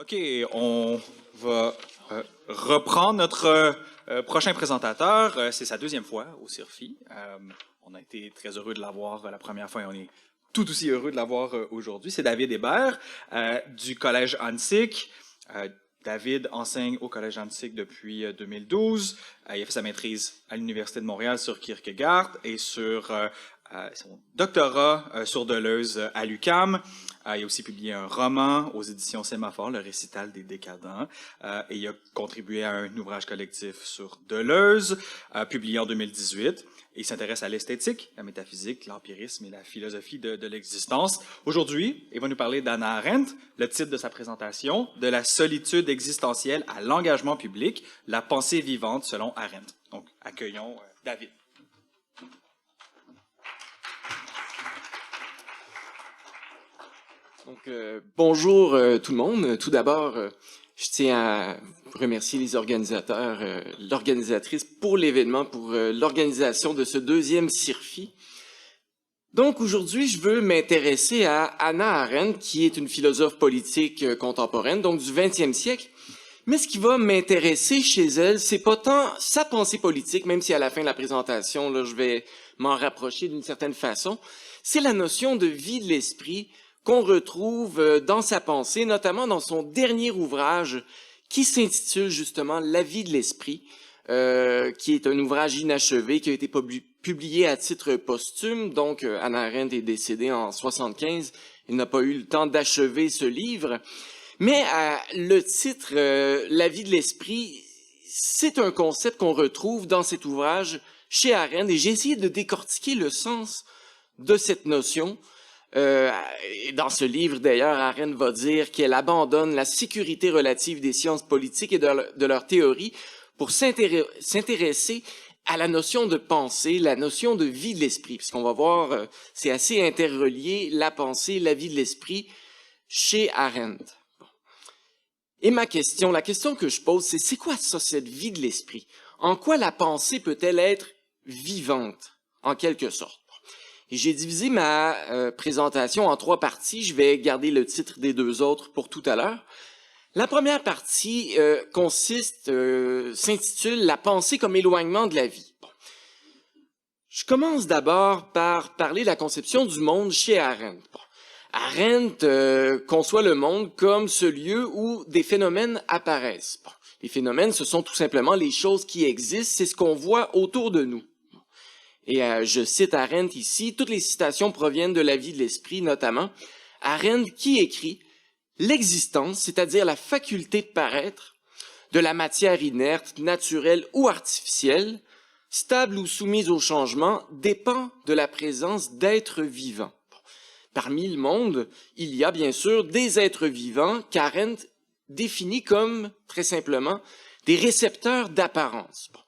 OK, on va reprendre notre prochain présentateur. C'est sa deuxième fois au CIRFI. On a été très heureux de l'avoir la première fois et on est tout aussi heureux de l'avoir aujourd'hui. C'est David Hébert du Collège Hansik. David enseigne au Collège Hansik depuis 2012. Il a fait sa maîtrise à l'Université de Montréal sur Kierkegaard et sur son doctorat sur Deleuze à l'UQAM. Il a aussi publié un roman aux éditions Sémaphore, Le récital des décadents, et il a contribué à un ouvrage collectif sur Deleuze, publié en 2018. Et il s'intéresse à l'esthétique, la métaphysique, l'empirisme et la philosophie de l'existence. Aujourd'hui, il va nous parler d'Hannah Arendt, le titre de sa présentation, de la solitude existentielle à l'engagement public, la pensée vivante selon Arendt. Donc, accueillons David. Donc, bonjour tout le monde. Tout d'abord, je tiens à remercier les organisateurs, l'organisatrice pour l'événement, pour l'organisation de ce deuxième CIRFI. Donc, aujourd'hui, je veux m'intéresser à Hannah Arendt, qui est une philosophe politique contemporaine, donc du 20e siècle. Mais ce qui va m'intéresser chez elle, c'est pas tant sa pensée politique, même si à la fin de la présentation, là, je vais m'en rapprocher d'une certaine façon, c'est la notion de vie de l'esprit qu'on retrouve dans sa pensée, notamment dans son dernier ouvrage qui s'intitule justement « La vie de l'esprit », qui est un ouvrage inachevé qui a été publié à titre posthume. Donc, Hannah Arendt est décédée en 1975. Il n'a pas eu le temps d'achever ce livre. Mais le titre « La vie de l'esprit », c'est un concept qu'on retrouve dans cet ouvrage chez Arendt. Et j'ai essayé de décortiquer le sens de cette notion. Dans ce livre, d'ailleurs, Arendt va dire qu'elle abandonne la sécurité relative des sciences politiques et de leur théorie pour s'intéresser à la notion de pensée, la notion de vie de l'esprit. Puisqu'on va voir, c'est assez interrelié, la pensée, la vie de l'esprit, chez Arendt. Et la question que je pose, c'est quoi ça, cette vie de l'esprit? En quoi la pensée peut-elle être vivante, en quelque sorte? Et j'ai divisé ma présentation en 3 parties. Je vais garder le titre des 2 autres pour tout à l'heure. La première partie s'intitule « La pensée comme éloignement de la vie ». Bon. Je commence d'abord par parler de la conception du monde chez Arendt. Bon. Arendt conçoit le monde comme ce lieu où des phénomènes apparaissent. Bon. Les phénomènes, ce sont tout simplement les choses qui existent, c'est ce qu'on voit autour de nous. Et je cite Arendt ici, toutes les citations proviennent de La vie de l'esprit notamment. Arendt qui écrit « L'existence, c'est-à-dire la faculté de paraître, de la matière inerte, naturelle ou artificielle, stable ou soumise au changement, dépend de la présence d'êtres vivants. » Parmi le monde, il y a bien sûr des êtres vivants qu'Arendt définit comme, très simplement, des récepteurs d'apparence. Bon.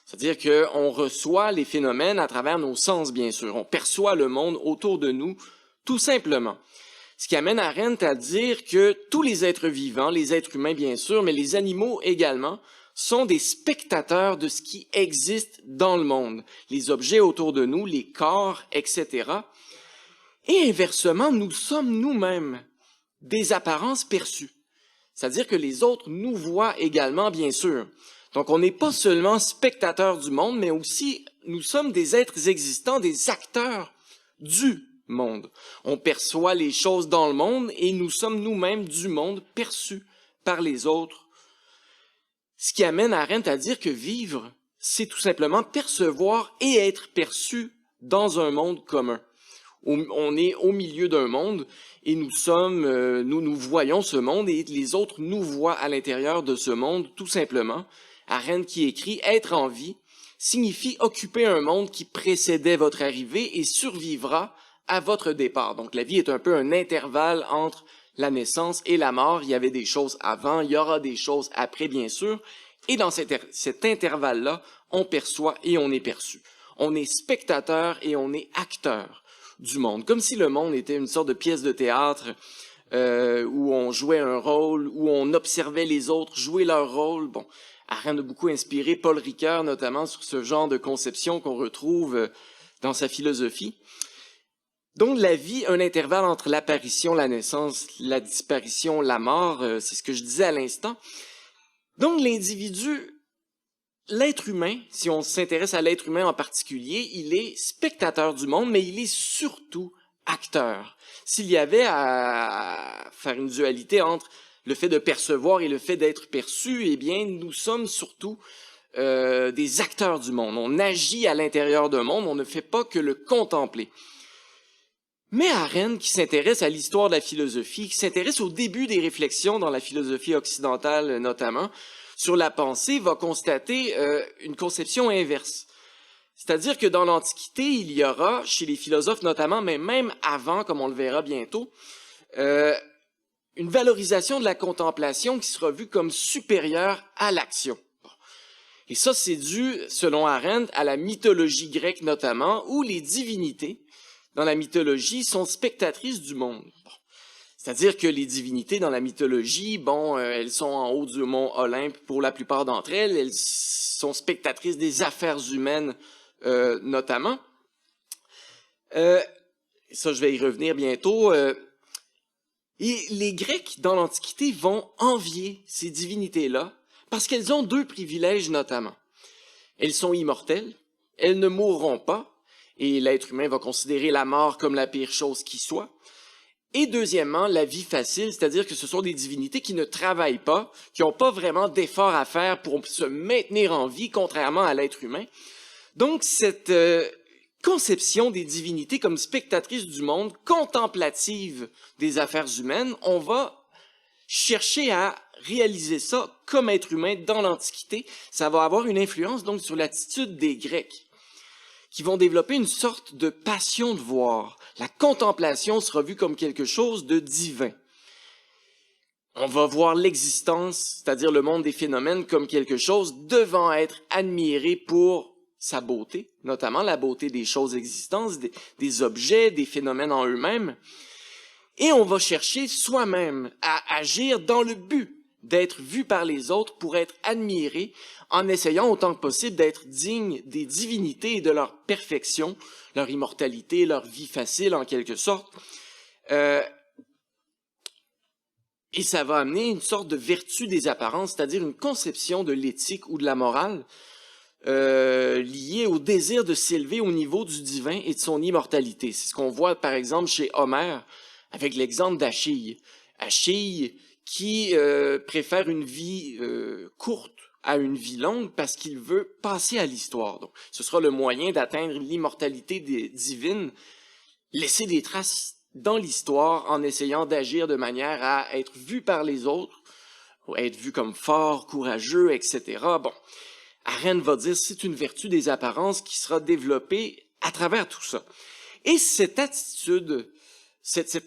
C'est-à-dire qu'on reçoit les phénomènes à travers nos sens, bien sûr. On perçoit le monde autour de nous, tout simplement. Ce qui amène Arendt à dire que tous les êtres vivants, les êtres humains, bien sûr, mais les animaux également, sont des spectateurs de ce qui existe dans le monde. Les objets autour de nous, les corps, etc. Et inversement, nous sommes nous-mêmes des apparences perçues. C'est-à-dire que les autres nous voient également, bien sûr. Donc, on n'est pas seulement spectateurs du monde, mais aussi, nous sommes des êtres existants, des acteurs du monde. On perçoit les choses dans le monde et nous sommes nous-mêmes du monde perçus par les autres. Ce qui amène Arendt à dire que vivre, c'est tout simplement percevoir et être perçu dans un monde commun. On est au milieu d'un monde et nous voyons ce monde et les autres nous voient à l'intérieur de ce monde, tout simplement. Arendt qui écrit « Être en vie signifie occuper un monde qui précédait votre arrivée et survivra à votre départ. » Donc la vie est un peu un intervalle entre la naissance et la mort. Il y avait des choses avant, il y aura des choses après, bien sûr. Et dans cet intervalle-là, on perçoit et on est perçu. On est spectateur et on est acteur du monde. Comme si le monde était une sorte de pièce de théâtre où on jouait un rôle, où on observait les autres jouer leur rôle. Bon. Arendt a beaucoup inspiré Paul Ricoeur, notamment sur ce genre de conception qu'on retrouve dans sa philosophie. Donc, la vie, un intervalle entre l'apparition, la naissance, la disparition, la mort, c'est ce que je disais à l'instant. Donc, l'individu, l'être humain, si on s'intéresse à l'être humain en particulier, il est spectateur du monde, mais il est surtout acteur. S'il y avait à faire une dualité entre le fait de percevoir et le fait d'être perçu, eh bien, nous sommes surtout des acteurs du monde. On agit à l'intérieur d'un monde, on ne fait pas que le contempler. Mais Arendt, qui s'intéresse à l'histoire de la philosophie, qui s'intéresse au début des réflexions dans la philosophie occidentale notamment, sur la pensée, va constater une conception inverse. C'est-à-dire que dans l'Antiquité, il y aura, chez les philosophes notamment, mais même avant, comme on le verra bientôt, une valorisation de la contemplation qui sera vue comme supérieure à l'action. Et ça, c'est dû, selon Arendt, à la mythologie grecque notamment, où les divinités, dans la mythologie, sont spectatrices du monde. Bon. C'est-à-dire que les divinités dans la mythologie, bon, elles sont en haut du mont Olympe pour la plupart d'entre elles, elles sont spectatrices des affaires humaines notamment. Ça, je vais y revenir bientôt. Et les Grecs, dans l'Antiquité, vont envier ces divinités-là parce qu'elles ont deux privilèges notamment. Elles sont immortelles, elles ne mourront pas, et l'être humain va considérer la mort comme la pire chose qui soit. Et deuxièmement, la vie facile, c'est-à-dire que ce sont des divinités qui ne travaillent pas, qui n'ont pas vraiment d'efforts à faire pour se maintenir en vie, contrairement à l'être humain. Donc, cette conception des divinités comme spectatrices du monde, contemplative des affaires humaines, on va chercher à réaliser ça comme être humain dans l'Antiquité. Ça va avoir une influence donc sur l'attitude des Grecs, qui vont développer une sorte de passion de voir. La contemplation sera vue comme quelque chose de divin. On va voir l'existence, c'est-à-dire le monde des phénomènes, comme quelque chose devant être admiré pour sa beauté, notamment la beauté des choses existantes, des objets, des phénomènes en eux-mêmes. Et on va chercher soi-même à agir dans le but d'être vu par les autres pour être admiré, en essayant autant que possible d'être digne des divinités et de leur perfection, leur immortalité, leur vie facile en quelque sorte. Et ça va amener une sorte de vertu des apparences, c'est-à-dire une conception de l'éthique ou de la morale liée au désir de s'élever au niveau du divin et de son immortalité. C'est ce qu'on voit par exemple chez Homère avec l'exemple d'Achille. Achille qui préfère une vie courte à une vie longue parce qu'il veut passer à l'histoire. Donc, ce sera le moyen d'atteindre l'immortalité divine, laisser des traces dans l'histoire en essayant d'agir de manière à être vu par les autres, ou être vu comme fort, courageux, etc. Bon, Arendt va dire que c'est une vertu des apparences qui sera développée à travers tout ça. Et cette attitude, cette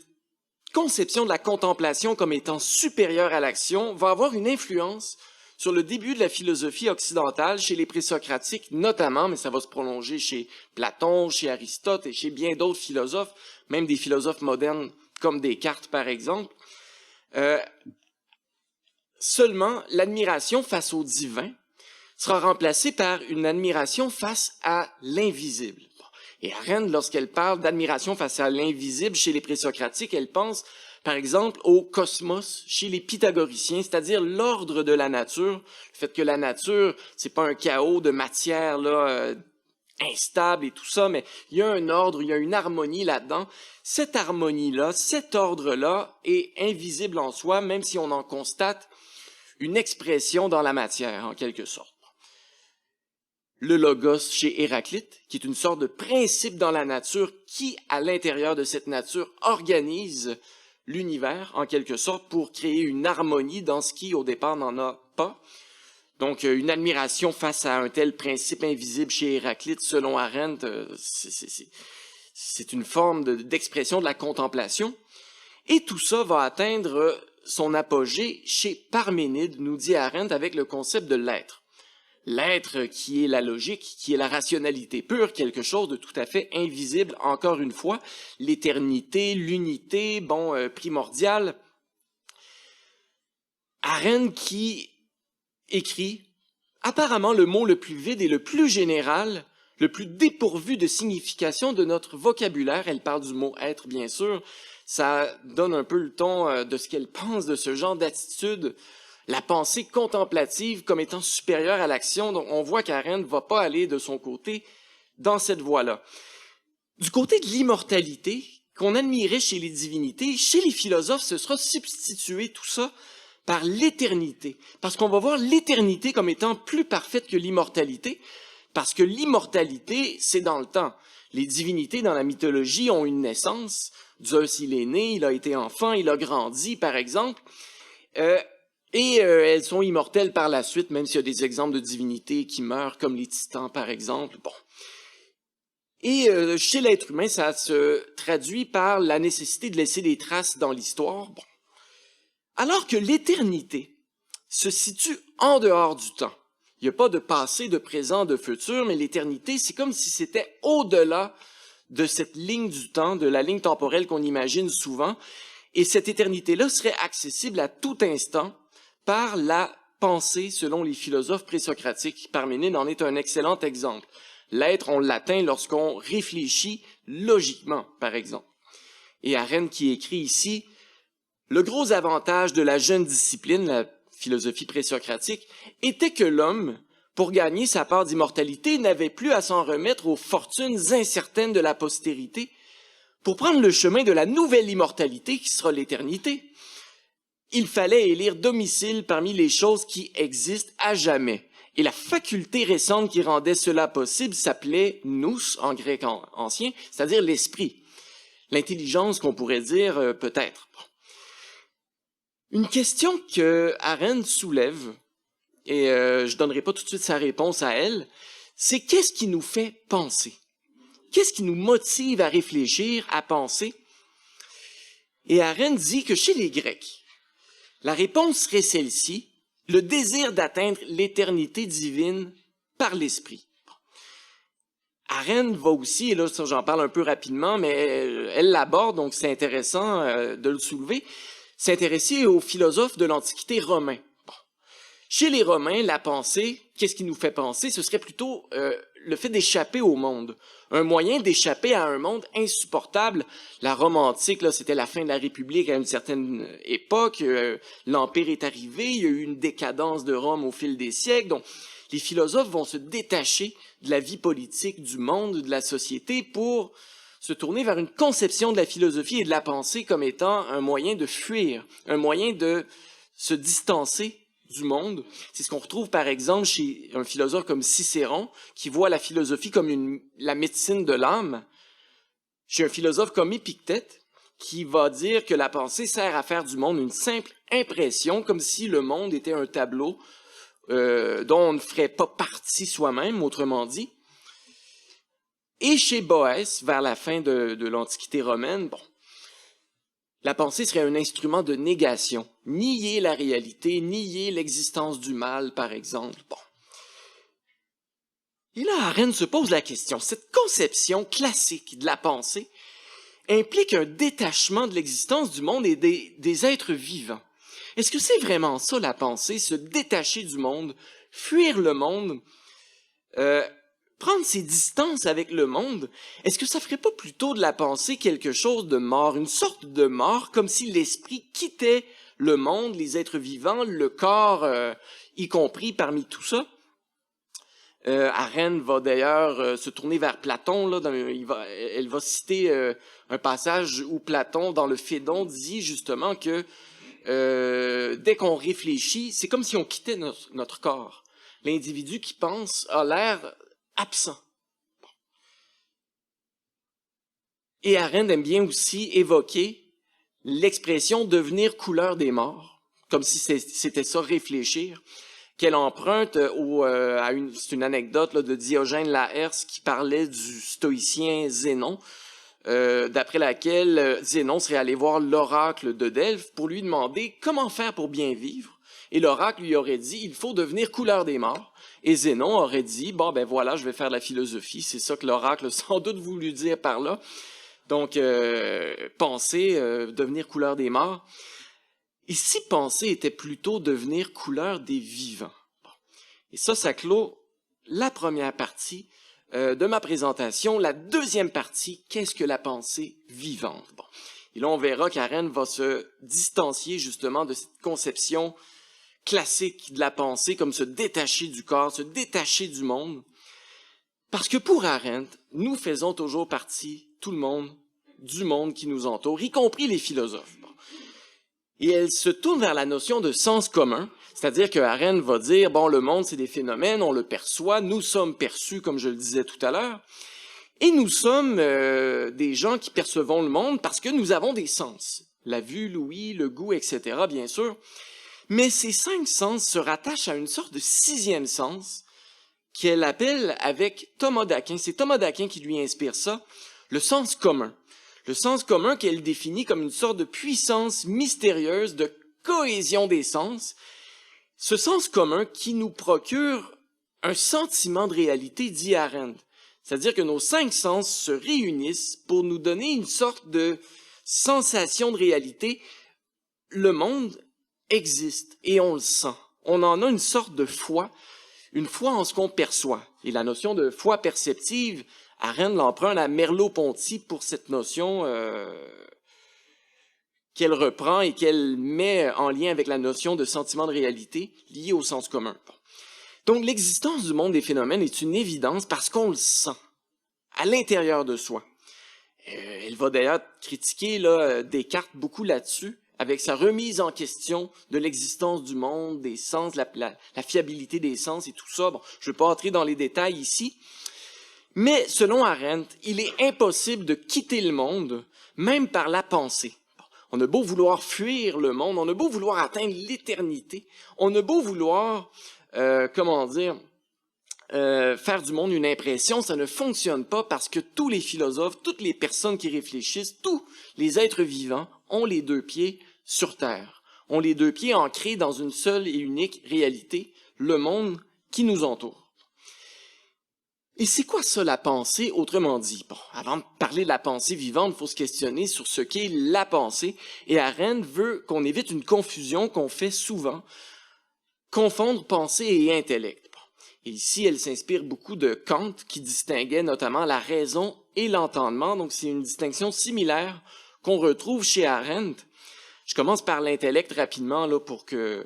conception de la contemplation comme étant supérieure à l'action va avoir une influence sur le début de la philosophie occidentale, chez les présocratiques notamment, mais ça va se prolonger chez Platon, chez Aristote et chez bien d'autres philosophes, même des philosophes modernes comme Descartes par exemple. Seulement, l'admiration face au divin sera remplacée par une admiration face à l'invisible. Et Arendt, lorsqu'elle parle d'admiration face à l'invisible chez les présocratiques, elle pense par exemple au cosmos chez les pythagoriciens, c'est-à-dire l'ordre de la nature, le fait que la nature, c'est pas un chaos de matière là instable et tout ça, mais il y a un ordre, il y a une harmonie là-dedans. Cette harmonie-là, cet ordre-là est invisible en soi, même si on en constate une expression dans la matière, en quelque sorte. Le logos chez Héraclite, qui est une sorte de principe dans la nature qui, à l'intérieur de cette nature, organise l'univers, en quelque sorte, pour créer une harmonie dans ce qui, au départ, n'en a pas. Donc, une admiration face à un tel principe invisible chez Héraclite, selon Arendt, c'est une forme d'expression de la contemplation. Et tout ça va atteindre son apogée chez Parménide, nous dit Arendt, avec le concept de l'être. L'être qui est la logique, qui est la rationalité pure, quelque chose de tout à fait invisible, encore une fois, l'éternité, l'unité, primordiale. Arendt qui écrit, apparemment le mot le plus vide et le plus général le plus dépourvu de signification de notre vocabulaire. Elle parle du mot « être », bien sûr. Ça donne un peu le ton de ce qu'elle pense de ce genre d'attitude, la pensée contemplative comme étant supérieure à l'action. Donc, on voit qu'Arendt ne va pas aller de son côté dans cette voie-là. Du côté de l'immortalité, qu'on admirait chez les divinités, chez les philosophes, ce sera substitué tout ça par l'éternité. Parce qu'on va voir l'éternité comme étant plus parfaite que l'immortalité, parce que l'immortalité, c'est dans le temps. Les divinités dans la mythologie ont une naissance. Zeus, il est né, il a été enfant, il a grandi, par exemple. Elles sont immortelles par la suite, même s'il y a des exemples de divinités qui meurent, comme les titans, par exemple. Bon. Et chez l'être humain, ça se traduit par la nécessité de laisser des traces dans l'histoire. Bon. Alors que l'éternité se situe en dehors du temps. Il n'y a pas de passé, de présent, de futur, mais l'éternité, c'est comme si c'était au-delà de cette ligne du temps, de la ligne temporelle qu'on imagine souvent. Et cette éternité-là serait accessible à tout instant par la pensée, selon les philosophes présocratiques. Parménide en est un excellent exemple. L'être, on l'atteint lorsqu'on réfléchit logiquement, par exemple. Et Arendt qui écrit ici, « Le gros avantage de la jeune discipline, la philosophie présocratique, était que l'homme, pour gagner sa part d'immortalité, n'avait plus à s'en remettre aux fortunes incertaines de la postérité, pour prendre le chemin de la nouvelle immortalité qui sera l'éternité. Il fallait élire domicile parmi les choses qui existent à jamais. Et la faculté récente qui rendait cela possible s'appelait nous, en grec ancien, c'est-à-dire l'esprit. L'intelligence qu'on pourrait dire peut-être. Une question que Arendt soulève, et je donnerai pas tout de suite sa réponse à elle, c'est qu'est-ce qui nous fait penser? Qu'est-ce qui nous motive à réfléchir, à penser? Et Arendt dit que chez les Grecs, la réponse serait celle-ci, le désir d'atteindre l'éternité divine par l'esprit. Arendt va aussi, et là j'en parle un peu rapidement, mais elle l'aborde, donc c'est intéressant de le soulever, s'intéresser aux philosophes de l'Antiquité romain. Bon. Chez les Romains, la pensée, qu'est-ce qui nous fait penser? Ce serait plutôt le fait d'échapper au monde, un moyen d'échapper à un monde insupportable. La Rome antique, là, c'était la fin de la République à une certaine époque. L'Empire est arrivé, il y a eu une décadence de Rome au fil des siècles. Donc, les philosophes vont se détacher de la vie politique, du monde, de la société pour se tourner vers une conception de la philosophie et de la pensée comme étant un moyen de fuir, un moyen de se distancer du monde. C'est ce qu'on retrouve par exemple chez un philosophe comme Cicéron, qui voit la philosophie comme la médecine de l'âme. Chez un philosophe comme Épictète, qui va dire que la pensée sert à faire du monde une simple impression, comme si le monde était un tableau dont on ne ferait pas partie soi-même, autrement dit. Et chez Boès, vers la fin de l'Antiquité romaine, bon, la pensée serait un instrument de négation, nier la réalité, nier l'existence du mal, par exemple. Bon. Et là, Arendt se pose la question, cette conception classique de la pensée implique un détachement de l'existence du monde et des êtres vivants. Est-ce que c'est vraiment ça, la pensée, se détacher du monde, fuir le monde, prendre ses distances avec le monde? Est-ce que ça ferait pas plutôt de la pensée quelque chose de mort, une sorte de mort, comme si l'esprit quittait le monde, les êtres vivants, le corps y compris parmi tout ça? Arendt va d'ailleurs se tourner vers Platon. Là, elle va citer un passage où Platon, dans le Phédon, dit justement que dès qu'on réfléchit, c'est comme si on quittait notre corps. L'individu qui pense a l'air absent. Et Arendt aime bien aussi évoquer l'expression « devenir couleur des morts », comme si c'était ça, réfléchir, qu'elle emprunte c'est une anecdote là, de Diogène Laërce qui parlait du stoïcien Zénon, d'après laquelle Zénon serait allé voir l'oracle de Delphes pour lui demander comment faire pour bien vivre. Et l'oracle lui aurait dit « il faut devenir couleur des morts ». Et Zénon aurait dit « bon, ben voilà, je vais faire de la philosophie ». C'est ça que l'oracle a sans doute voulu dire par là. Donc, penser, devenir couleur des morts. Et si penser était plutôt devenir couleur des vivants? Bon. Et ça clôt la première partie de ma présentation, la deuxième partie, qu'est-ce que la pensée vivante? Bon. Et là, on verra qu'Arendt va se distancier justement de cette conception classique de la pensée, comme se détacher du corps, se détacher du monde. Parce que pour Arendt, nous faisons toujours partie, tout le monde, du monde qui nous entoure, y compris les philosophes. Bon. Et elle se tourne vers la notion de sens commun, c'est-à-dire que Arendt va dire, bon, le monde, c'est des phénomènes, on le perçoit, nous sommes perçus, comme je le disais tout à l'heure, et nous sommes des gens qui percevons le monde parce que nous avons des sens. La vue, l'ouïe, le goût, etc., bien sûr. Mais ces 5 sens se rattachent à une sorte de 6e sens qu'elle appelle avec Thomas d'Aquin. C'est Thomas d'Aquin qui lui inspire ça, le sens commun. Le sens commun qu'elle définit comme une sorte de puissance mystérieuse de cohésion des sens. Ce sens commun qui nous procure un sentiment de réalité, dit Arendt. C'est-à-dire que nos 5 sens se réunissent pour nous donner une sorte de sensation de réalité. Le monde existe et on le sent. On en a une sorte de foi, une foi en ce qu'on perçoit. Et la notion de foi perceptive, Arendt l'emprunte à Merleau-Ponty pour cette notion qu'elle reprend et qu'elle met en lien avec la notion de sentiment de réalité liée au sens commun. Donc l'existence du monde des phénomènes est une évidence parce qu'on le sent à l'intérieur de soi. Elle va d'ailleurs critiquer Descartes beaucoup là-dessus, avec sa remise en question de l'existence du monde, des sens, la fiabilité des sens et tout ça. Bon, je ne vais pas entrer dans les détails ici. Mais selon Arendt, il est impossible de quitter le monde, même par la pensée. On a beau vouloir fuir le monde, on a beau vouloir atteindre l'éternité, on a beau vouloir, faire du monde une impression, ça ne fonctionne pas parce que tous les philosophes, toutes les personnes qui réfléchissent, tous les êtres vivants ont les 2 pieds sur terre, ont les 2 pieds ancrés dans une seule et unique réalité, le monde qui nous entoure. Et c'est quoi ça, la pensée, autrement dit? Bon, avant de parler de la pensée vivante, il faut se questionner sur ce qu'est la pensée. Et Arendt veut qu'on évite une confusion qu'on fait souvent, confondre pensée et intellect. Bon. Et ici, elle s'inspire beaucoup de Kant, qui distinguait notamment la raison et l'entendement. Donc, c'est une distinction similaire qu'on retrouve chez Arendt. Je commence par l'intellect rapidement, là, pour que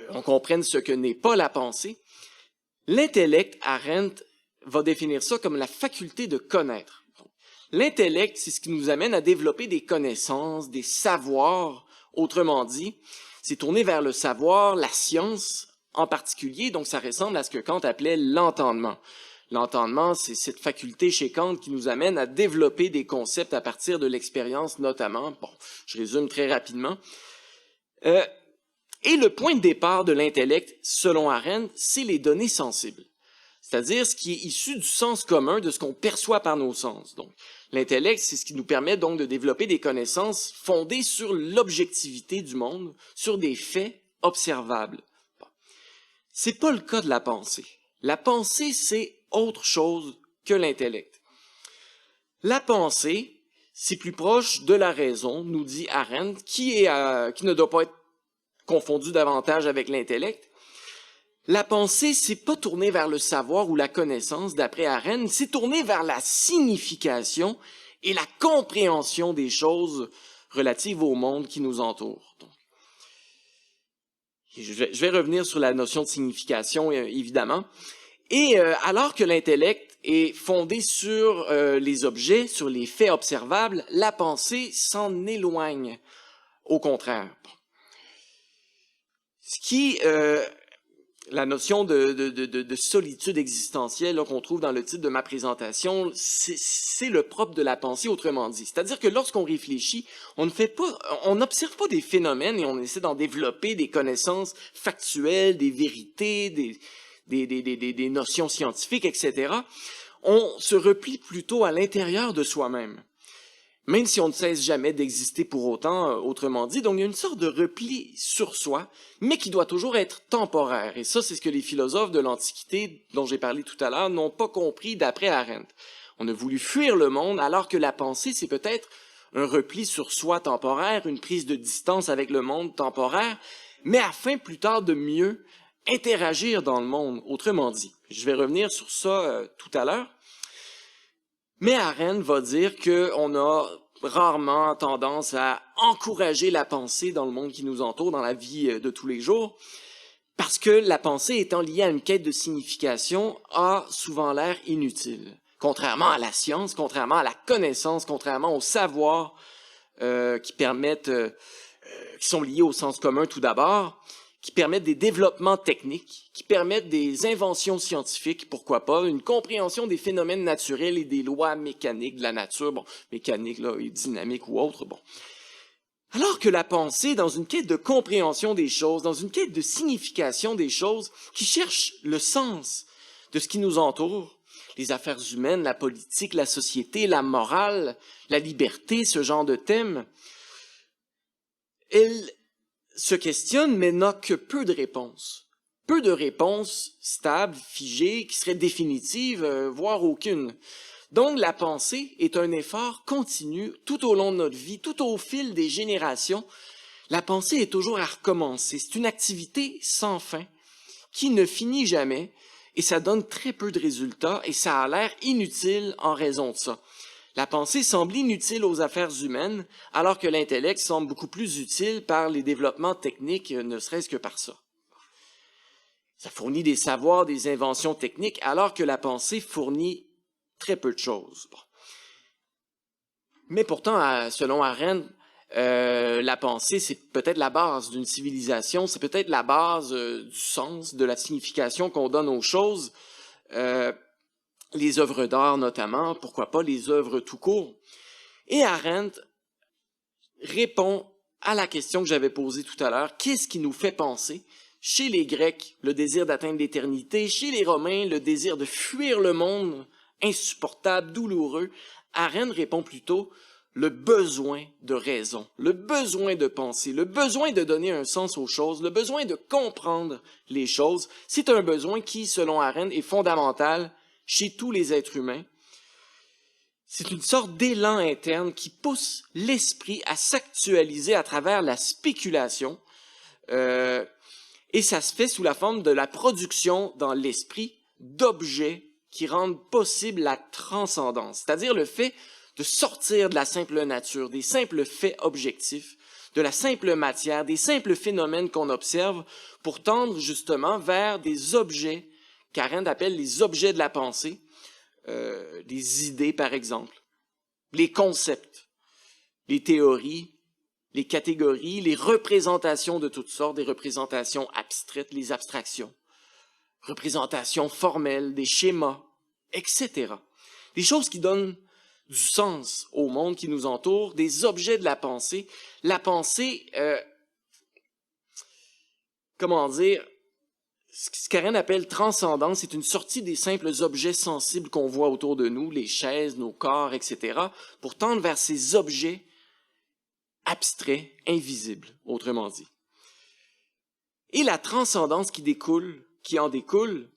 on comprenne ce que n'est pas la pensée. L'intellect, Arendt va définir ça comme la faculté de connaître. L'intellect, c'est ce qui nous amène à développer des connaissances, des savoirs, autrement dit. C'est tourné vers le savoir, la science en particulier, donc ça ressemble à ce que Kant appelait l'entendement. L'entendement, c'est cette faculté chez Kant qui nous amène à développer des concepts à partir de l'expérience notamment. Bon, je résume très rapidement. Et le point de départ de l'intellect, selon Arendt, c'est les données sensibles. C'est-à-dire ce qui est issu du sens commun de ce qu'on perçoit par nos sens. Donc, l'intellect, c'est ce qui nous permet donc de développer des connaissances fondées sur l'objectivité du monde, sur des faits observables. Bon. C'est pas le cas de la pensée. La pensée, c'est autre chose que l'intellect. La pensée, c'est plus proche de la raison, nous dit Arendt, qui ne doit pas être confondue davantage avec l'intellect. La pensée, c'est pas tourné vers le savoir ou la connaissance, d'après Arendt, c'est tourné vers la signification et la compréhension des choses relatives au monde qui nous entoure. Donc, je vais revenir sur la notion de signification, évidemment. Et alors que l'intellect est fondé sur les objets, sur les faits observables, la pensée s'en éloigne, au contraire. Ce qui... la notion de solitude existentielle qu'on trouve dans le titre de ma présentation, c'est le propre de la pensée, autrement dit. C'est-à-dire que lorsqu'on réfléchit, on n'observe pas des phénomènes et on essaie d'en développer des connaissances factuelles, des vérités, des notions scientifiques, etc. On se replie plutôt à l'intérieur de soi-même. Même si on ne cesse jamais d'exister pour autant, autrement dit. Donc, il y a une sorte de repli sur soi, mais qui doit toujours être temporaire. Et ça, c'est ce que les philosophes de l'Antiquité, dont j'ai parlé tout à l'heure, n'ont pas compris d'après Arendt. On a voulu fuir le monde, alors que la pensée, c'est peut-être un repli sur soi temporaire, une prise de distance avec le monde temporaire, mais afin plus tard de mieux interagir dans le monde, autrement dit. Je vais revenir sur ça tout à l'heure. Mais Arendt va dire qu'on a rarement tendance à encourager la pensée dans le monde qui nous entoure, dans la vie de tous les jours, parce que la pensée étant liée à une quête de signification a souvent l'air inutile. Contrairement à la science, contrairement à la connaissance, contrairement au savoir qui sont liés au sens commun tout d'abord, qui permettent des développements techniques, qui permettent des inventions scientifiques, pourquoi pas, une compréhension des phénomènes naturels et des lois mécaniques de la nature, bon, mécanique, là, et dynamique ou autre, bon. Alors que la pensée, dans une quête de compréhension des choses, dans une quête de signification des choses, qui cherche le sens de ce qui nous entoure, les affaires humaines, la politique, la société, la morale, la liberté, ce genre de thèmes, elle se questionne, mais n'a que peu de réponses. Peu de réponses stables, figées, qui seraient définitives, voire aucune. Donc, la pensée est un effort continu tout au long de notre vie, tout au fil des générations. La pensée est toujours à recommencer. C'est une activité sans fin qui ne finit jamais et ça donne très peu de résultats et ça a l'air inutile en raison de ça. La pensée semble inutile aux affaires humaines, alors que l'intellect semble beaucoup plus utile par les développements techniques, ne serait-ce que par ça. Ça fournit des savoirs, des inventions techniques, alors que la pensée fournit très peu de choses. Bon. Mais pourtant, selon Arendt, la pensée, c'est peut-être la base d'une civilisation, c'est peut-être la base du sens, de la signification qu'on donne aux choses. Les œuvres d'art notamment, pourquoi pas les œuvres tout court. Et Arendt répond à la question que j'avais posée tout à l'heure, qu'est-ce qui nous fait penser? Chez les Grecs, le désir d'atteindre l'éternité, chez les Romains, le désir de fuir le monde insupportable, douloureux. Arendt répond plutôt le besoin de raison, le besoin de penser, le besoin de donner un sens aux choses, le besoin de comprendre les choses. C'est un besoin qui, selon Arendt, est fondamental chez tous les êtres humains. C'est une sorte d'élan interne qui pousse l'esprit à s'actualiser à travers la spéculation, et ça se fait sous la forme de la production dans l'esprit d'objets qui rendent possible la transcendance, c'est-à-dire le fait de sortir de la simple nature, des simples faits objectifs, de la simple matière, des simples phénomènes qu'on observe, pour tendre justement vers des objets qu'Arendt appelle les objets de la pensée, les idées par exemple, les concepts, les théories, les catégories, les représentations de toutes sortes, des représentations abstraites, les abstractions, représentations formelles, des schémas, etc. Des choses qui donnent du sens au monde qui nous entoure, des objets de la pensée. La pensée, comment dire, ce qu'Arendt appelle transcendance, c'est une sortie des simples objets sensibles qu'on voit autour de nous, les chaises, nos corps, etc., pour tendre vers ces objets abstraits, invisibles, autrement dit. Et la transcendance qui en découle,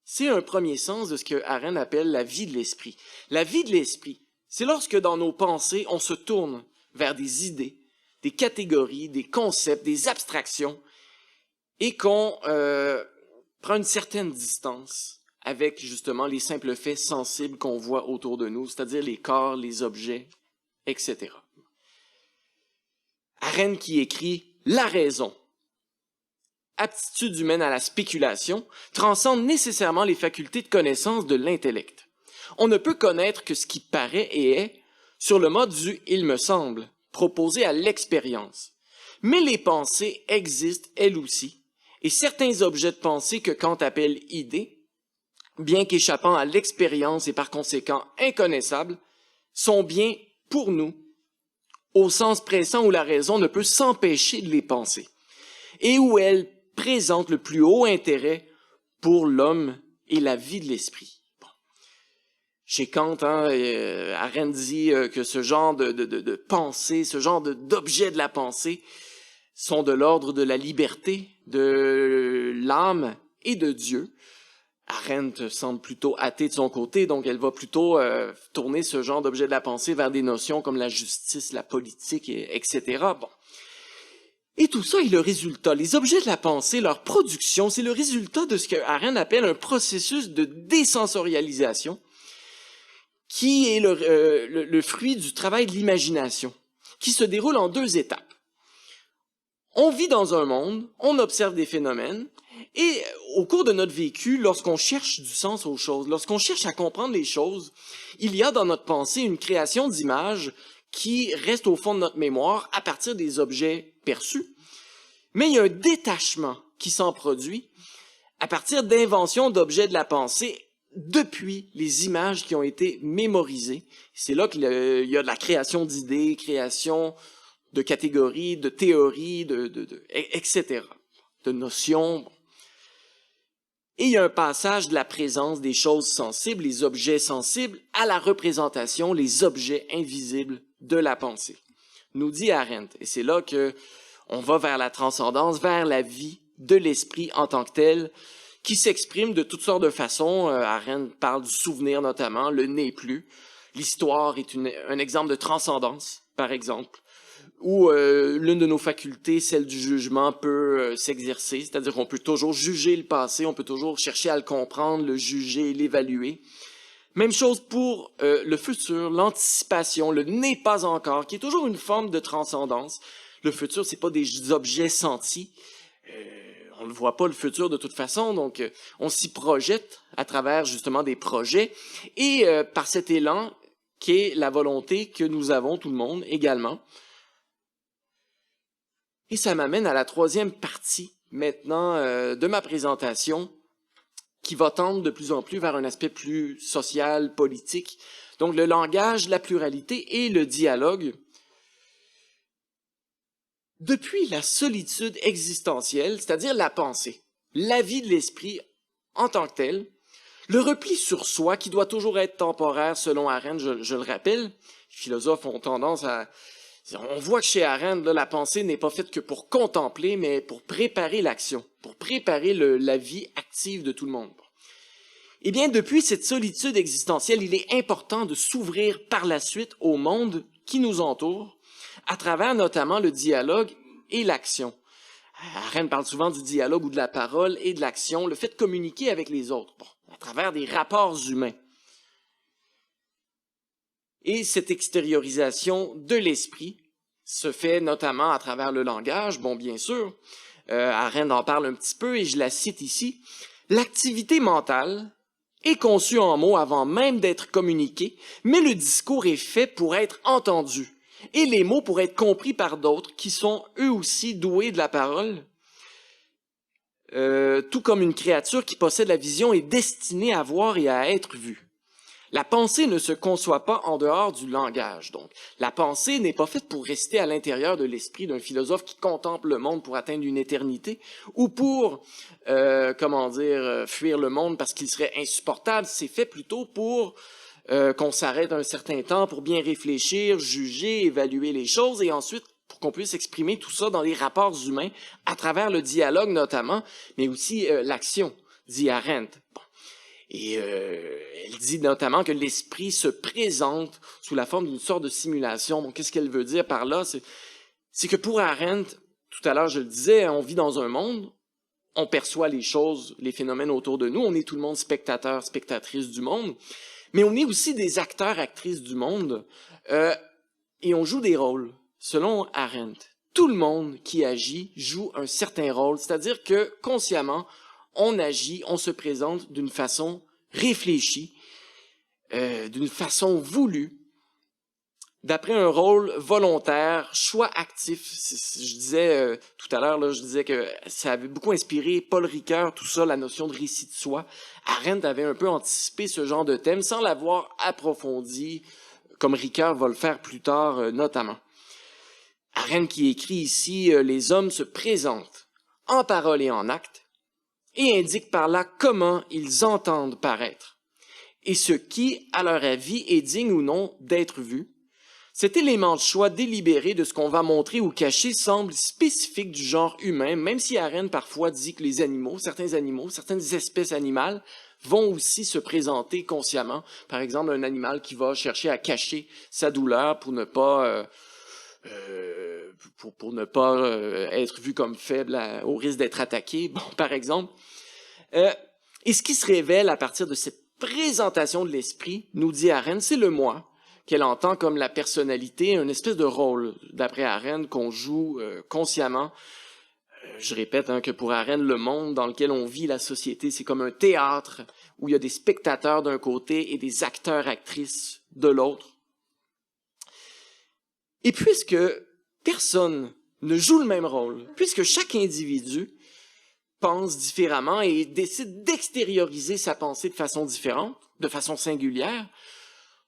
c'est un premier sens de ce que Arendt appelle la vie de l'esprit. La vie de l'esprit, c'est lorsque dans nos pensées, on se tourne vers des idées, des catégories, des concepts, des abstractions, et qu'on prend une certaine distance avec justement les simples faits sensibles qu'on voit autour de nous, c'est-à-dire les corps, les objets, etc. Arendt qui écrit « La raison, aptitude humaine à la spéculation, transcende nécessairement les facultés de connaissance de l'intellect. On ne peut connaître que ce qui paraît et est sur le mode du « il me semble » proposé à l'expérience. Mais les pensées existent elles aussi, et certains objets de pensée que Kant appelle idées, bien qu'échappant à l'expérience et par conséquent inconnaissables, sont bien pour nous, au sens pressant où la raison ne peut s'empêcher de les penser, et où elles présentent le plus haut intérêt pour l'homme et la vie de l'esprit. Bon. Chez Kant, Arendt dit que ce genre de pensée, ce genre d'objets de la pensée sont de l'ordre de la liberté, de l'âme et de Dieu. Arendt semble plutôt athée de son côté, donc elle va plutôt tourner ce genre d'objet de la pensée vers des notions comme la justice, la politique, etc. Bon. Et tout ça est le résultat. Les objets de la pensée, leur production, c'est le résultat de ce que Arendt appelle un processus de désensorialisation, qui est le fruit du travail de l'imagination, qui se déroule en 2 étapes. On vit dans un monde, on observe des phénomènes, et au cours de notre vécu, lorsqu'on cherche du sens aux choses, lorsqu'on cherche à comprendre les choses, il y a dans notre pensée une création d'images qui reste au fond de notre mémoire à partir des objets perçus. Mais il y a un détachement qui s'en produit à partir d'inventions d'objets de la pensée depuis les images qui ont été mémorisées. C'est là qu'il y a de la création d'idées, création de catégories, de théories, etc., de notions. Et il y a un passage de la présence des choses sensibles, les objets sensibles, à la représentation, les objets invisibles de la pensée, nous dit Arendt. Et c'est là que on va vers la transcendance, vers la vie de l'esprit en tant que tel, qui s'exprime de toutes sortes de façons. Arendt parle du souvenir notamment, le n'est plus. L'histoire est un exemple de transcendance, par exemple, où l'une de nos facultés, celle du jugement, peut s'exercer, c'est-à-dire qu'on peut toujours juger le passé, on peut toujours chercher à le comprendre, le juger, l'évaluer. Même chose pour le futur, l'anticipation, le n'est pas encore, qui est toujours une forme de transcendance. Le futur, c'est pas des objets sentis. On ne voit pas le futur de toute façon, donc on s'y projette à travers justement des projets. Et par cet élan, qui est la volonté que nous avons, tout le monde, également. Et ça m'amène à la 3e partie, maintenant, de ma présentation, qui va tendre de plus en plus vers un aspect plus social, politique. Donc le langage, la pluralité et le dialogue. Depuis la solitude existentielle, c'est-à-dire la pensée, la vie de l'esprit en tant que tel, le repli sur soi qui doit toujours être temporaire selon Arendt, je le rappelle, les philosophes ont tendance à... On voit que chez Arendt, là, la pensée n'est pas faite que pour contempler, mais pour préparer l'action, pour préparer la vie active de tout le monde. Eh bien, depuis cette solitude existentielle, il est important de s'ouvrir par la suite au monde qui nous entoure, à travers notamment le dialogue et l'action. Arendt parle souvent du dialogue ou de la parole et de l'action, le fait de communiquer avec les autres, à travers des rapports humains. Et cette extériorisation de l'esprit se fait notamment à travers le langage, bon bien sûr, Arendt en parle un petit peu et je la cite ici. L'activité mentale est conçue en mots avant même d'être communiquée, mais le discours est fait pour être entendu. Et les mots pour être compris par d'autres qui sont eux aussi doués de la parole, tout comme une créature qui possède la vision est destinée à voir et à être vue. La pensée ne se conçoit pas en dehors du langage. Donc, la pensée n'est pas faite pour rester à l'intérieur de l'esprit d'un philosophe qui contemple le monde pour atteindre une éternité ou pour, fuir le monde parce qu'il serait insupportable. C'est fait plutôt pour qu'on s'arrête un certain temps pour bien réfléchir, juger, évaluer les choses et ensuite pour qu'on puisse exprimer tout ça dans des rapports humains à travers le dialogue notamment, mais aussi l'action, dit Arendt. Bon. Et elle dit notamment que l'esprit se présente sous la forme d'une sorte de simulation. Bon, qu'est-ce qu'elle veut dire par là? C'est que pour Arendt, tout à l'heure je le disais, on vit dans un monde, on perçoit les choses, les phénomènes autour de nous, on est tout le monde spectateur, spectatrice du monde, mais on est aussi des acteurs, actrices du monde, et on joue des rôles, selon Arendt. Tout le monde qui agit joue un certain rôle, c'est-à-dire que consciemment, on agit, on se présente d'une façon réfléchie, d'une façon voulue, d'après un rôle volontaire, choix actif. Je disais tout à l'heure, là, je disais que ça avait beaucoup inspiré Paul Ricoeur, tout ça, la notion de récit de soi. Arendt avait un peu anticipé ce genre de thème sans l'avoir approfondi, comme Ricoeur va le faire plus tard notamment. Arendt qui écrit ici « Les hommes se présentent en parole et en acte, et indiquent par là comment ils entendent paraître, et ce qui, à leur avis, est digne ou non d'être vu. Cet élément de choix délibéré de ce qu'on va montrer ou cacher semble spécifique du genre humain, même si Arendt parfois dit que les animaux, certaines espèces animales, vont aussi se présenter consciemment. Par exemple, un animal qui va chercher à cacher sa douleur pour ne pas pour ne pas être vu comme faible au risque d'être attaqué, bon, par exemple. Et ce qui se révèle à partir de cette présentation de l'esprit, nous dit Arendt, c'est le moi, qu'elle entend comme la personnalité, une espèce de rôle, d'après Arendt, qu'on joue consciemment. Je répète que pour Arendt, le monde dans lequel on vit, la société, c'est comme un théâtre où il y a des spectateurs d'un côté et des acteurs-actrices de l'autre. Et puisque personne ne joue le même rôle, puisque chaque individu pense différemment et décide d'extérioriser sa pensée de façon différente, de façon singulière,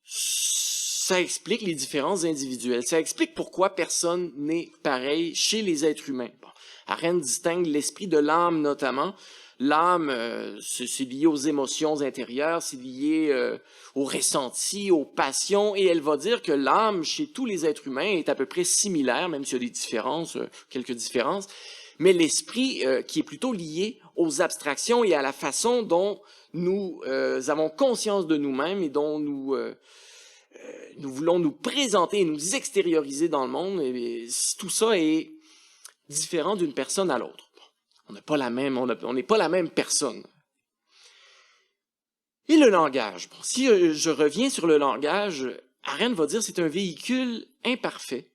ça explique les différences individuelles. Ça explique pourquoi personne n'est pareil chez les êtres humains. Bon, Arendt distingue l'esprit de l'âme notamment. L'âme, c'est lié aux émotions intérieures, c'est lié aux ressentis, aux passions, et elle va dire que l'âme, chez tous les êtres humains, est à peu près similaire, même s'il y a des différences, quelques différences, mais l'esprit qui est plutôt lié aux abstractions et à la façon dont nous avons conscience de nous-mêmes et dont nous voulons nous présenter et nous extérioriser dans le monde, et tout ça est différent d'une personne à l'autre. On n'est pas la même personne. Et le langage. Bon, si je reviens sur le langage, Arendt va dire que c'est un véhicule imparfait.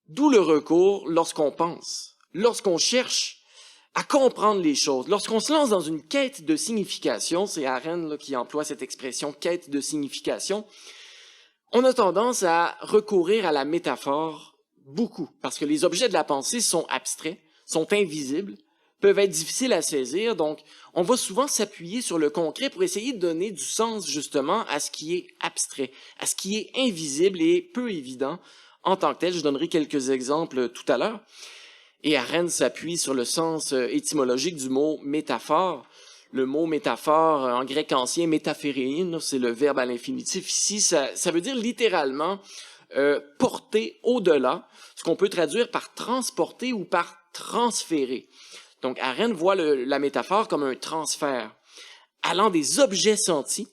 D'où le recours lorsqu'on pense, lorsqu'on cherche à comprendre les choses, lorsqu'on se lance dans une quête de signification, c'est Arendt là, qui emploie cette expression quête de signification, on a tendance à recourir à la métaphore beaucoup, parce que les objets de la pensée sont abstraits, sont invisibles, peuvent être difficiles à saisir, donc on va souvent s'appuyer sur le concret pour essayer de donner du sens justement à ce qui est abstrait, à ce qui est invisible et peu évident en tant que tel. Je donnerai quelques exemples tout à l'heure. Et Arendt s'appuie sur le sens étymologique du mot métaphore. Le mot métaphore en grec ancien, métaphéréin, c'est le verbe à l'infinitif. Ici, ça veut dire littéralement porter au-delà, ce qu'on peut traduire par transporter ou par transférer. Donc, Arendt voit la métaphore comme un transfert, allant des objets sentis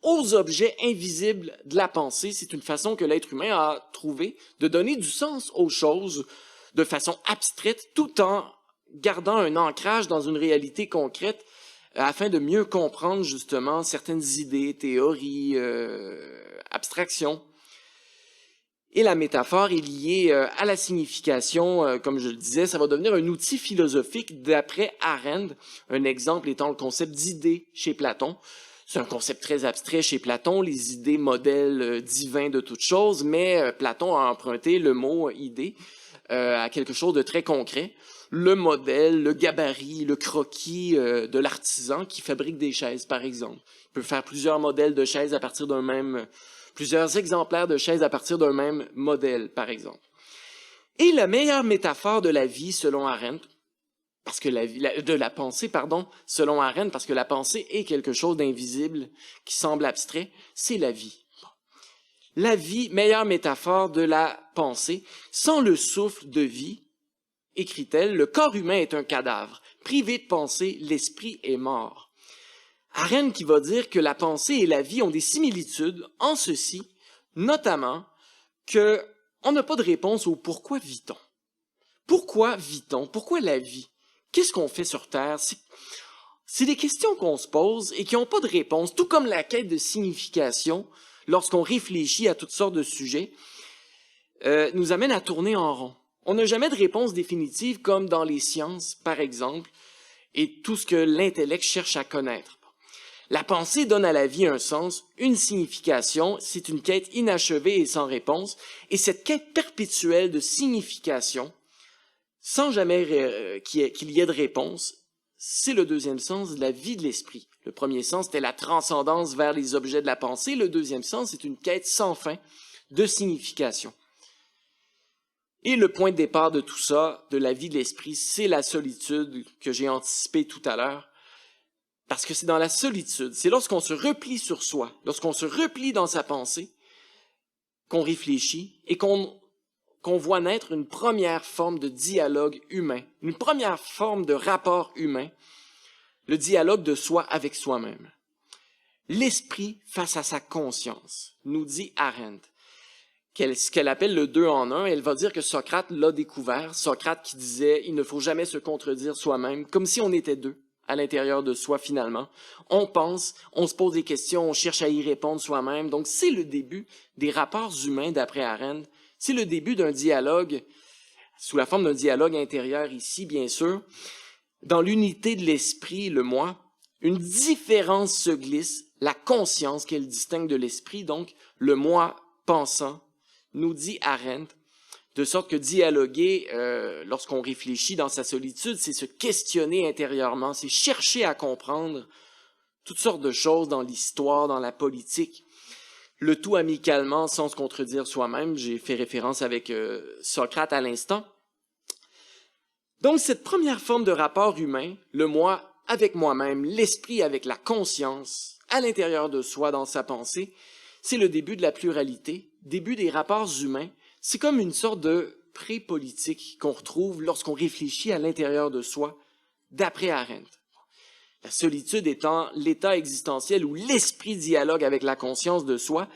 aux objets invisibles de la pensée. C'est une façon que l'être humain a trouvé de donner du sens aux choses de façon abstraite, tout en gardant un ancrage dans une réalité concrète, afin de mieux comprendre justement certaines idées, théories, abstractions. Et la métaphore est liée à la signification, comme je le disais, ça va devenir un outil philosophique d'après Arendt, un exemple étant le concept d'idée chez Platon. C'est un concept très abstrait chez Platon, les idées modèles divins de toute chose, mais Platon a emprunté le mot idée à quelque chose de très concret. Le modèle, le gabarit, le croquis de l'artisan qui fabrique des chaises, par exemple. Il peut faire plusieurs modèles de chaises à partir d'un même... plusieurs exemplaires de chaises à partir d'un même modèle, par exemple. Et la meilleure métaphore de la vie, selon Arendt, parce que de la pensée, pardon, selon Arendt, parce que la pensée est quelque chose d'invisible, qui semble abstrait, c'est la vie. La vie, meilleure métaphore de la pensée, sans le souffle de vie, écrit-elle, le corps humain est un cadavre. Privé de pensée, l'esprit est mort. Arendt qui va dire que la pensée et la vie ont des similitudes en ceci, notamment que on n'a pas de réponse au pourquoi vit-on. Pourquoi vit-on? Pourquoi la vie? Qu'est-ce qu'on fait sur Terre? C'est des questions qu'on se pose et qui n'ont pas de réponse, tout comme la quête de signification, lorsqu'on réfléchit à toutes sortes de sujets, nous amène à tourner en rond. On n'a jamais de réponse définitive comme dans les sciences, par exemple, et tout ce que l'intellect cherche à connaître. La pensée donne à la vie un sens, une signification, c'est une quête inachevée et sans réponse, et cette quête perpétuelle de signification, sans jamais qu'il y ait de réponse, c'est le deuxième sens de la vie de l'esprit. Le premier sens, c'était la transcendance vers les objets de la pensée. Le deuxième sens, c'est une quête sans fin de signification. Et le point de départ de tout ça, de la vie de l'esprit, c'est la solitude que j'ai anticipée tout à l'heure. Parce que c'est dans la solitude, c'est lorsqu'on se replie sur soi, lorsqu'on se replie dans sa pensée, qu'on réfléchit et qu'on voit naître une première forme de dialogue humain, une première forme de rapport humain, le dialogue de soi avec soi-même. L'esprit face à sa conscience, nous dit Arendt. ce qu'elle appelle le 2 en 1. Elle va dire que Socrate l'a découvert. Socrate qui disait « il ne faut jamais se contredire soi-même », comme si on était deux à l'intérieur de soi finalement. On pense, on se pose des questions, on cherche à y répondre soi-même. Donc c'est le début des rapports humains d'après Arendt. C'est le début d'un dialogue, sous la forme d'un dialogue intérieur ici, bien sûr. Dans l'unité de l'esprit, le moi, une différence se glisse, la conscience qu'elle distingue de l'esprit, donc le moi pensant, nous dit Arendt, de sorte que dialoguer, lorsqu'on réfléchit dans sa solitude, c'est se questionner intérieurement, c'est chercher à comprendre toutes sortes de choses dans l'histoire, dans la politique, le tout amicalement, sans se contredire soi-même. J'ai fait référence avec Socrate à l'instant. Donc, cette première forme de rapport humain, le moi avec moi-même, l'esprit avec la conscience, à l'intérieur de soi, dans sa pensée, c'est le début de la pluralité, début des rapports humains. C'est comme une sorte de pré-politique qu'on retrouve lorsqu'on réfléchit à l'intérieur de soi, d'après Arendt. La solitude étant l'état existentiel où l'esprit dialogue avec la conscience de soi,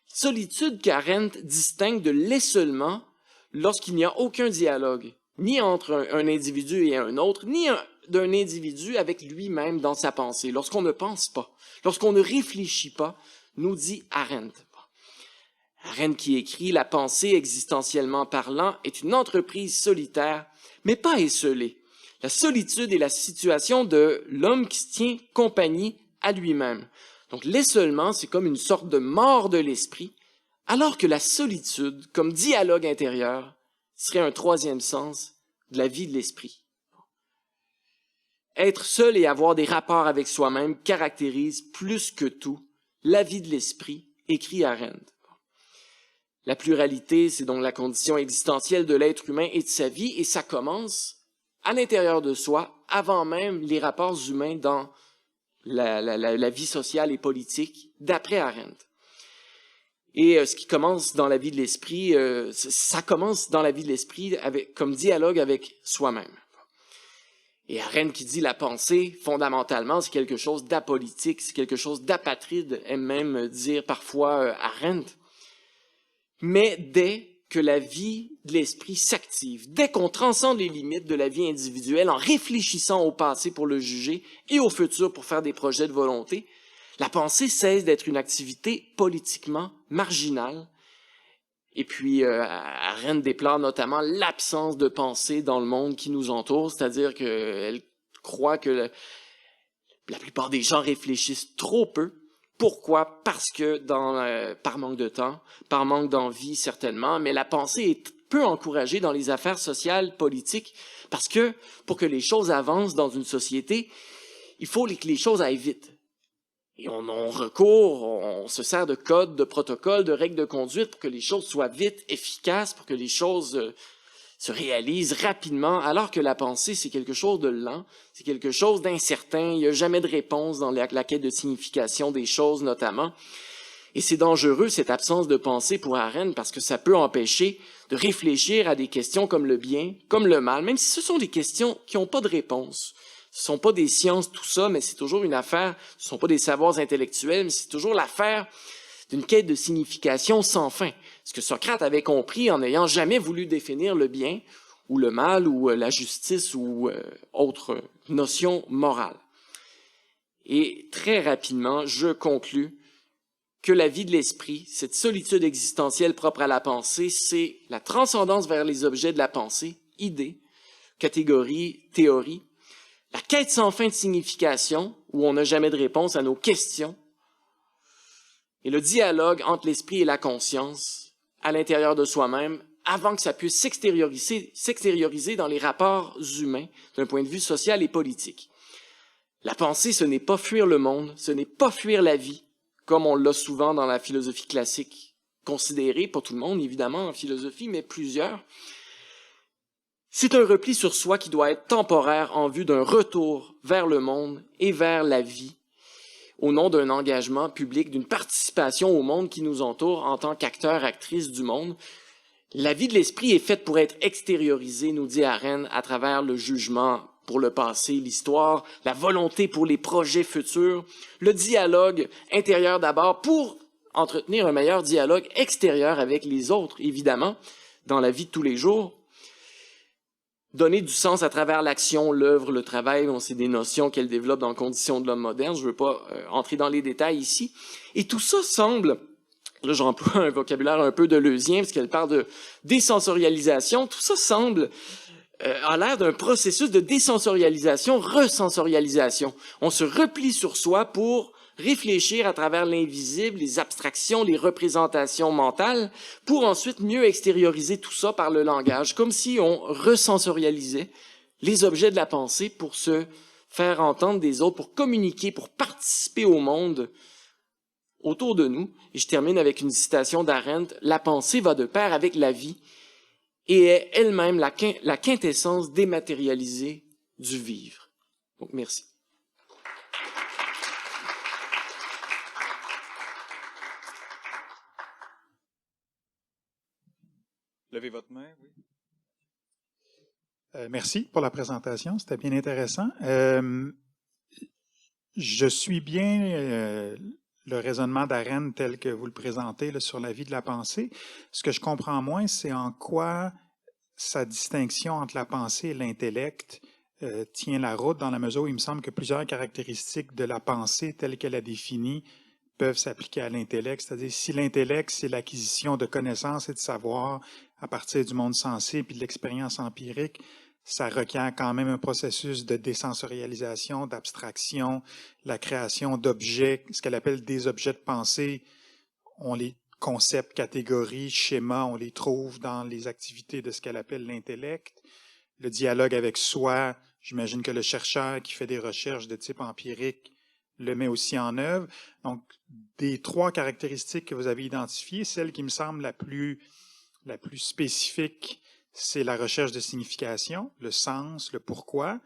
solitude qu'Arendt distingue de l'essolement lorsqu'il n'y a aucun dialogue, ni entre un individu et un autre, ni d'un individu avec lui-même dans sa pensée, lorsqu'on ne pense pas, lorsqu'on ne réfléchit pas, nous dit Arendt. Arendt qui écrit « La pensée, existentiellement parlant, est une entreprise solitaire, mais pas esseulée. La solitude est la situation de l'homme qui se tient compagnie à lui-même. » Donc l'esseulement, c'est comme une sorte de mort de l'esprit, alors que la solitude, comme dialogue intérieur, serait un troisième sens de la vie de l'esprit. Être seul et avoir des rapports avec soi-même caractérise plus que tout la vie de l'esprit, écrit Arendt. La pluralité, c'est donc la condition existentielle de l'être humain et de sa vie, et ça commence à l'intérieur de soi, avant même les rapports humains dans la vie sociale et politique, d'après Arendt. Et ce qui commence dans la vie de l'esprit, ça commence dans la vie de l'esprit comme dialogue avec soi-même. Et Arendt qui dit la pensée, fondamentalement, c'est quelque chose d'apolitique, c'est quelque chose d'apatride, aime même dire parfois Arendt. Mais dès que la vie de l'esprit s'active, dès qu'on transcende les limites de la vie individuelle en réfléchissant au passé pour le juger et au futur pour faire des projets de volonté, la pensée cesse d'être une activité politiquement marginale. Et puis, Arendt déplore notamment l'absence de pensée dans le monde qui nous entoure, c'est-à-dire qu'elle croit que la plupart des gens réfléchissent trop peu. Pourquoi? Parce que par manque de temps, par manque d'envie certainement, mais la pensée est peu encouragée dans les affaires sociales, politiques, parce que pour que les choses avancent dans une société, il faut que les choses aillent vite. Et on se sert de codes, de protocoles, de règles de conduite pour que les choses soient vite, efficaces, pour que les choses se réalisent rapidement, alors que la pensée, c'est quelque chose de lent, c'est quelque chose d'incertain, il n'y a jamais de réponse dans la quête de signification des choses notamment. Et c'est dangereux, cette absence de pensée pour Arendt, parce que ça peut empêcher de réfléchir à des questions comme le bien, comme le mal, même si ce sont des questions qui n'ont pas de réponse. Ce ne sont pas des sciences, tout ça, mais c'est toujours une affaire, ce ne sont pas des savoirs intellectuels, mais c'est toujours l'affaire d'une quête de signification sans fin. Ce que Socrate avait compris en n'ayant jamais voulu définir le bien, ou le mal, ou la justice, ou autre notion morale. Et très rapidement, je conclus que la vie de l'esprit, cette solitude existentielle propre à la pensée, c'est la transcendance vers les objets de la pensée, idées, catégories, théories, la quête sans fin de signification, où on n'a jamais de réponse à nos questions, et le dialogue entre l'esprit et la conscience, à l'intérieur de soi-même, avant que ça puisse s'extérioriser dans les rapports humains, d'un point de vue social et politique. La pensée, ce n'est pas fuir le monde, ce n'est pas fuir la vie, comme on l'a souvent dans la philosophie classique considérée, pas tout le monde évidemment en philosophie, mais plusieurs. C'est un repli sur soi qui doit être temporaire en vue d'un retour vers le monde et vers la vie, au nom d'un engagement public, d'une participation au monde qui nous entoure en tant qu'acteurs, actrices du monde. La vie de l'esprit est faite pour être extériorisée, nous dit Arendt, à travers le jugement pour le passé, l'histoire, la volonté pour les projets futurs, le dialogue intérieur d'abord pour entretenir un meilleur dialogue extérieur avec les autres, évidemment, dans la vie de tous les jours. Donner du sens à travers l'action, l'œuvre, le travail, c'est des notions qu'elle développe dans Conditions de l'homme moderne. Je ne veux pas entrer dans les détails ici. Et tout ça semble, là j'emploie un vocabulaire un peu deleuzien parce qu'elle parle de désensorialisation, tout ça semble a l'air d'un processus de désensorialisation, resensorialisation. On se replie sur soi pour réfléchir à travers l'invisible, les abstractions, les représentations mentales, pour ensuite mieux extérioriser tout ça par le langage, comme si on resensorialisait les objets de la pensée pour se faire entendre des autres, pour communiquer, pour participer au monde autour de nous. Et je termine avec une citation d'Arendt, « La pensée va de pair avec la vie et est elle-même la quintessence dématérialisée du vivre. » Donc, merci. Levez votre main, oui. Merci pour la présentation, c'était bien intéressant. Je suis bien le raisonnement d'Arendt tel que vous le présentez là, sur la vie de la pensée. Ce que je comprends moins, c'est en quoi sa distinction entre la pensée et l'intellect tient la route, dans la mesure où il me semble que plusieurs caractéristiques de la pensée telle qu'elle a définie peuvent s'appliquer à l'intellect. C'est-à-dire, si l'intellect, c'est l'acquisition de connaissances et de savoirs à partir du monde sensé puis de l'expérience empirique, ça requiert quand même un processus de désensorialisation, d'abstraction, la création d'objets, ce qu'elle appelle des objets de pensée. On les concepts, catégories, schémas, on les trouve dans les activités de ce qu'elle appelle l'intellect. Le dialogue avec soi, j'imagine que le chercheur qui fait des recherches de type empirique le met aussi en œuvre. Donc, des trois caractéristiques que vous avez identifiées, celle qui me semble la plus spécifique, c'est la recherche de signification, le sens, le pourquoi.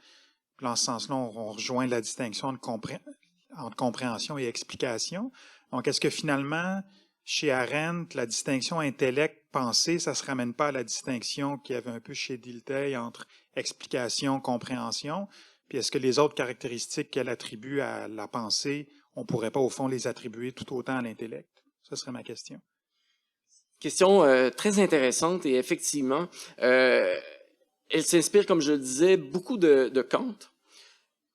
Dans ce sens-là, on rejoint la distinction entre compréhension et explication. Donc, est-ce que finalement, chez Arendt, la distinction intellect-pensée, ça ne se ramène pas à la distinction qu'il y avait un peu chez Dilthey entre explication, compréhension? Puis est-ce que les autres caractéristiques qu'elle attribue à la pensée, on ne pourrait pas au fond les attribuer tout autant à l'intellect? Ça serait ma question. Question très intéressante et effectivement, elle s'inspire, comme je le disais, beaucoup de Kant,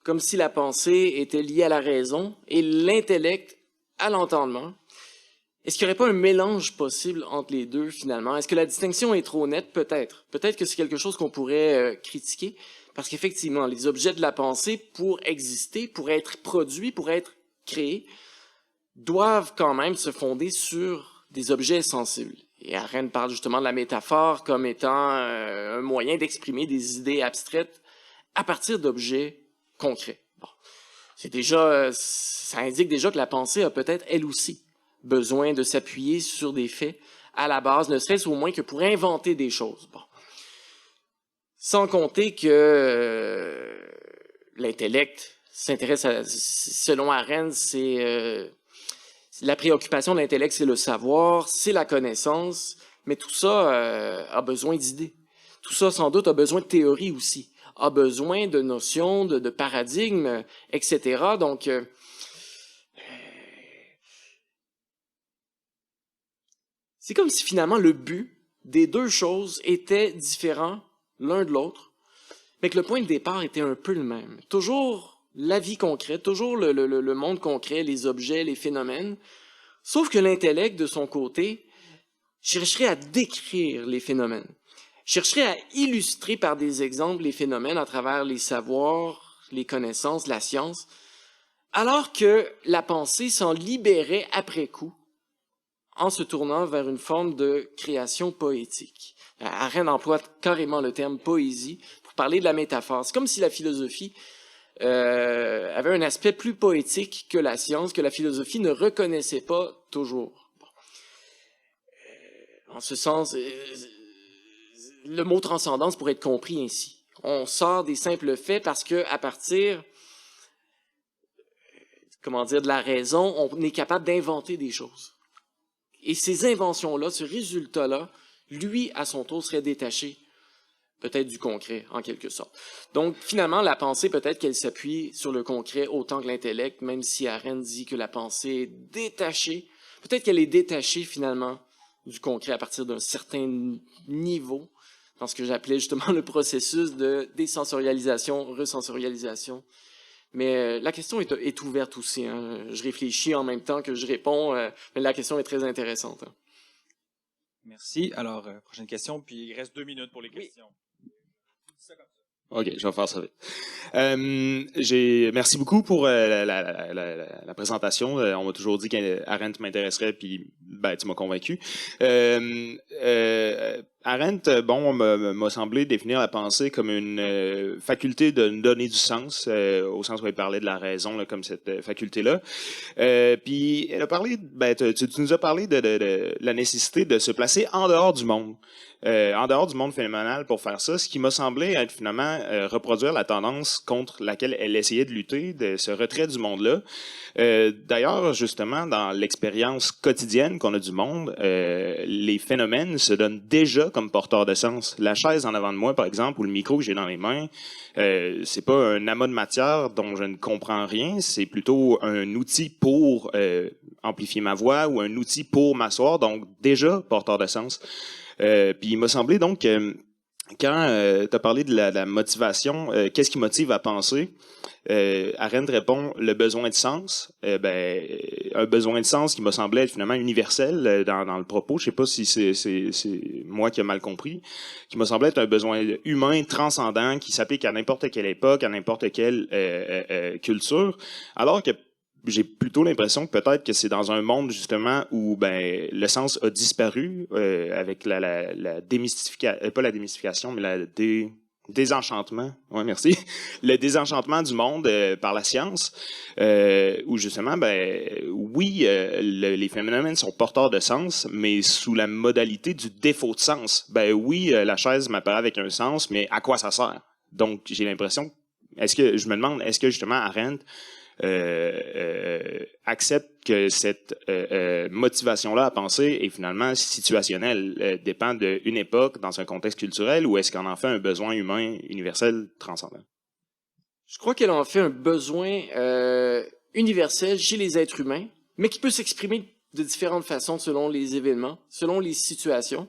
comme si la pensée était liée à la raison et l'intellect à l'entendement. Est-ce qu'il n'y aurait pas un mélange possible entre les deux finalement? Est-ce que la distinction est trop nette? Peut-être. Peut-être que c'est quelque chose qu'on pourrait critiquer, parce qu'effectivement, les objets de la pensée, pour exister, pour être produits, pour être créés, doivent quand même se fonder sur des objets sensibles. Et Arendt parle justement de la métaphore comme étant un moyen d'exprimer des idées abstraites à partir d'objets concrets. Bon. Ça indique déjà que la pensée a peut-être, elle aussi, besoin de s'appuyer sur des faits à la base, ne serait-ce au moins que pour inventer des choses. Bon. Sans compter que l'intellect s'intéresse à, selon Arendt, c'est la préoccupation de l'intellect, c'est le savoir, c'est la connaissance, mais tout ça a besoin d'idées. Tout ça, sans doute, a besoin de théorie aussi, a besoin de notions, de paradigmes, etc. Donc, c'est comme si finalement le but des deux choses était différent l'un de l'autre, mais que le point de départ était un peu le même. Toujours la vie concrète, toujours le monde concret, les objets, les phénomènes, sauf que l'intellect, de son côté, chercherait à décrire les phénomènes, chercherait à illustrer par des exemples les phénomènes à travers les savoirs, les connaissances, la science, alors que la pensée s'en libérait après coup en se tournant vers une forme de création poétique. Arendt emploie carrément le terme poésie pour parler de la métaphore. C'est comme si la philosophie avait un aspect plus poétique que la science, que la philosophie ne reconnaissait pas toujours. Bon. En ce sens, le mot transcendance pourrait être compris ainsi. On sort des simples faits parce que à partir, de la raison, on est capable d'inventer des choses. Et ces inventions-là, ce résultat-là, lui, à son tour, serait détaché peut-être du concret, en quelque sorte. Donc, finalement, la pensée, peut-être qu'elle s'appuie sur le concret autant que l'intellect, même si Arendt dit que la pensée est détachée Peut-être qu'elle est détachée finalement du concret à partir d'un certain niveau, dans ce que j'appelais justement le processus de désensorialisation, resensorialisation. Mais la question est ouverte aussi. Hein. Je réfléchis en même temps que je réponds, mais la question est très intéressante. Hein. Merci. Alors, prochaine question, puis il reste 2 minutes pour les questions. OK, je vais faire ça vite. Merci beaucoup pour la présentation. On m'a toujours dit qu'Arendt m'intéresserait, puis ben, tu m'as convaincu. Arendt, bon, m'a semblé définir la pensée comme une faculté de donner du sens, au sens où elle parlait de la raison, là, comme cette faculté-là. Puis elle a parlé, ben, tu nous as parlé de la nécessité de se placer en dehors du monde. En dehors du monde phénoménal pour faire ça, ce qui m'a semblé être finalement reproduire la tendance contre laquelle elle essayait de lutter, de ce retrait du monde-là. D'ailleurs, justement, dans l'expérience quotidienne qu'on a du monde, les phénomènes se donnent déjà comme porteurs de sens. La chaise en avant de moi, par exemple, ou le micro que j'ai dans les mains, c'est pas un amas de matière dont je ne comprends rien, c'est plutôt un outil pour amplifier ma voix ou un outil pour m'asseoir, donc déjà porteur de sens. Puis il m'a semblé donc que quand tu as parlé de la motivation, qu'est-ce qui motive à penser? Arendt répond le besoin de sens. Un besoin de sens qui m'a semblé être finalement universel dans le propos. Je sais pas si c'est moi qui ai mal compris. Qui m'a semblé être un besoin humain transcendant qui s'applique à n'importe quelle époque, à n'importe quelle culture. Alors que j'ai plutôt l'impression que peut-être que c'est dans un monde justement où ben le sens a disparu avec la démystification, pas la démystification, mais désenchantement. Ouais, merci. Le désenchantement du monde par la science, où justement, ben oui, les phénomènes sont porteurs de sens, mais sous la modalité du défaut de sens. Ben oui, la chaise m'apparaît avec un sens, mais à quoi ça sert? Donc j'ai l'impression, je me demande, est-ce que justement Arendt accepte que cette motivation-là à penser est finalement situationnelle, dépend d'une époque dans un contexte culturel, ou est-ce qu'on en fait un besoin humain universel transcendant? Je crois qu'elle en fait un besoin universel chez les êtres humains, mais qui peut s'exprimer de différentes façons selon les événements, selon les situations.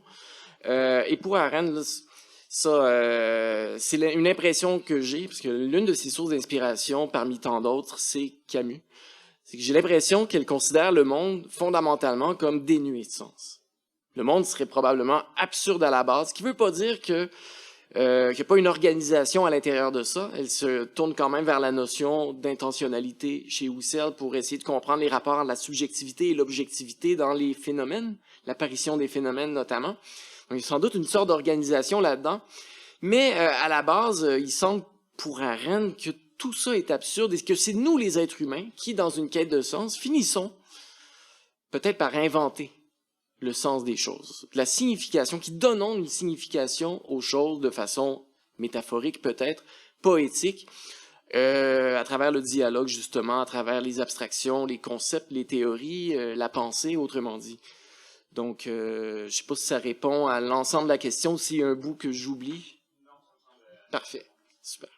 Et pour Arendt, ça, c'est une impression que j'ai, parce que l'une de ses sources d'inspiration, parmi tant d'autres, c'est Camus. C'est que j'ai l'impression qu'elle considère le monde fondamentalement comme dénué de sens. Le monde serait probablement absurde à la base, ce qui ne veut pas dire qu'il n'y a pas une organisation à l'intérieur de ça. Elle se tourne quand même vers la notion d'intentionnalité chez Husserl pour essayer de comprendre les rapports entre la subjectivité et l'objectivité dans les phénomènes, l'apparition des phénomènes notamment. Donc, il y a sans doute une sorte d'organisation là-dedans. Mais à la base, il semble pour Arendt que tout ça est absurde et que c'est nous, les êtres humains, qui, dans une quête de sens, finissons peut-être par inventer le sens des choses. La signification, qui donnons une signification aux choses de façon métaphorique peut-être, poétique, à travers le dialogue justement, à travers les abstractions, les concepts, les théories, la pensée, autrement dit. Donc, je ne sais pas si ça répond à l'ensemble de la question, s'il y a un bout que j'oublie. Parfait, super.